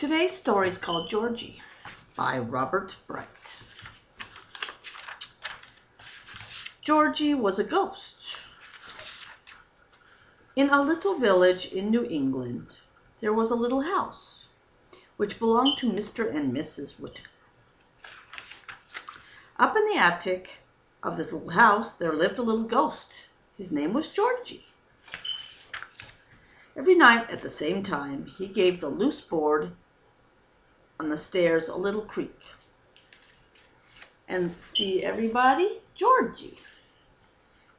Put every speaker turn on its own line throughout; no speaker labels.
Today's story is called Georgie by Robert Bright. Georgie was a ghost. In a little village in New England, there was a little house which belonged to Mr. and Mrs. Whittaker. Up in the attic of this little house, there lived a little ghost. His name was Georgie. Every night at the same time, he gave the loose board on the stairs a little creak. And see everybody? Georgie.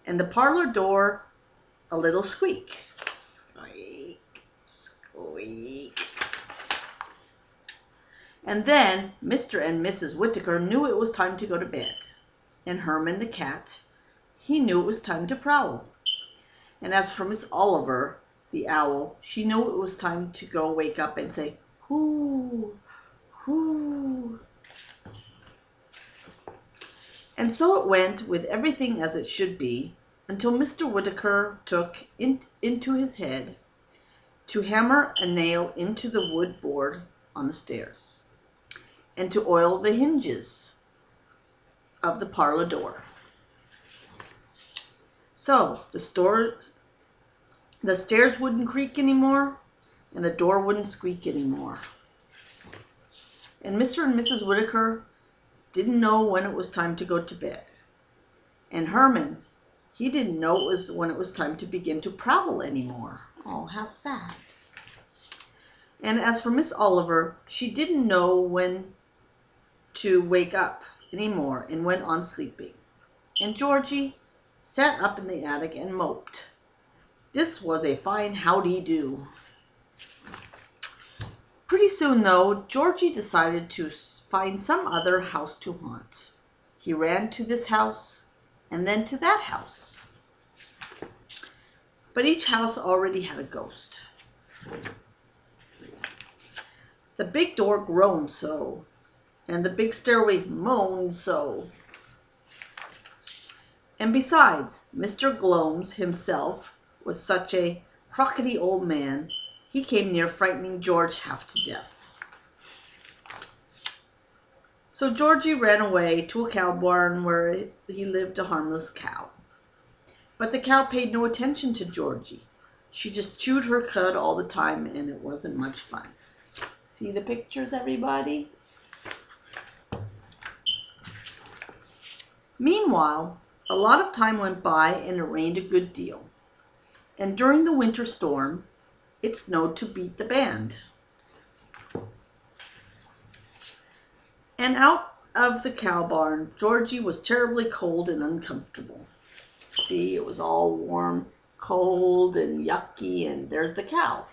And the parlor door a little squeak. Squeak, squeak. And then Mr. and Mrs. Whittaker knew it was time to go to bed. And Herman the cat, he knew it was time to prowl. And as for Miss Oliver, the owl, she knew it was time to go wake up and say, "Hoo, hoo." And so it went with everything as it should be until Mr. Whittaker took into his head to hammer a nail into the wood board on the stairs and to oil the hinges of the parlor door. So the stairs wouldn't creak anymore and the door wouldn't squeak anymore. And Mr. and Mrs. Whittaker didn't know when it was time to go to bed. And Herman, he didn't know when it was time to begin to prowl anymore. Oh, how sad. And as for Miss Oliver, she didn't know when to wake up anymore and went on sleeping. And Georgie sat up in the attic and moped. This was a fine howdy-do. Pretty soon, though, Georgie decided to find some other house to haunt. He ran to this house and then to that house. But each house already had a ghost. The big door groaned so, and the big stairway moaned so. And besides, Mr. Glomes himself was such a crockety old man, he came near frightening George half to death. So Georgie ran away to a cow barn where he lived a harmless cow. But the cow paid no attention to Georgie. She just chewed her cud all the time, and it wasn't much fun. See the pictures, everybody? Meanwhile, a lot of time went by and it rained a good deal. And during the winter storm, it snowed to beat the band. And out of the cow barn, Georgie was terribly cold and uncomfortable. See, it was all warm, cold, and yucky, and there's the cow.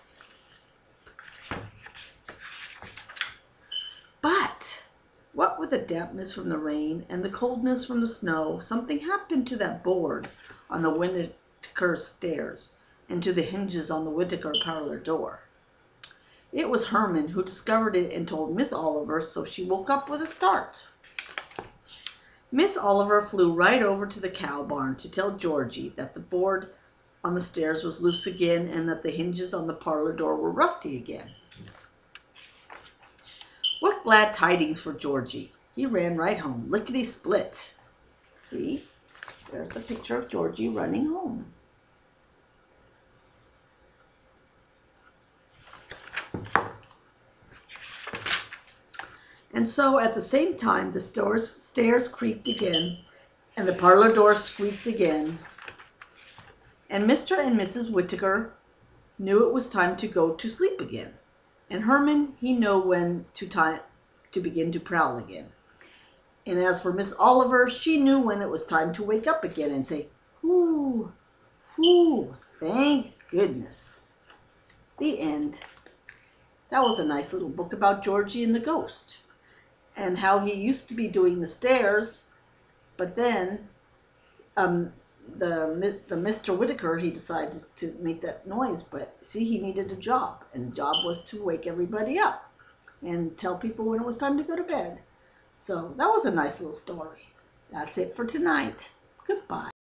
But what with the dampness from the rain and the coldness from the snow, something happened to that board on the Whittaker stairs and to the hinges on the Whittaker parlor door. It was Herman who discovered it and told Miss Oliver, so she woke up with a start. Miss Oliver flew right over to the cow barn to tell Georgie that the board on the stairs was loose again and that the hinges on the parlor door were rusty again. What glad tidings for Georgie. He ran right home, lickety-split. See, there's the picture of Georgie running home. And so at the same time, the stairs creaked again, and the parlor door squeaked again. And Mr. and Mrs. Whittaker knew it was time to go to sleep again. And Herman, he knew when to begin to prowl again. And as for Miss Oliver, she knew when it was time to wake up again and say, "Whoo, whoo, thank goodness." The end. That was a nice little book about Georgie and the ghost, and how he used to be doing the stairs, but then the Mr. Whittaker, he decided to make that noise, but see, he needed a job, and the job was to wake everybody up and tell people when it was time to go to bed. So that was a nice little story. That's it for tonight. Goodbye.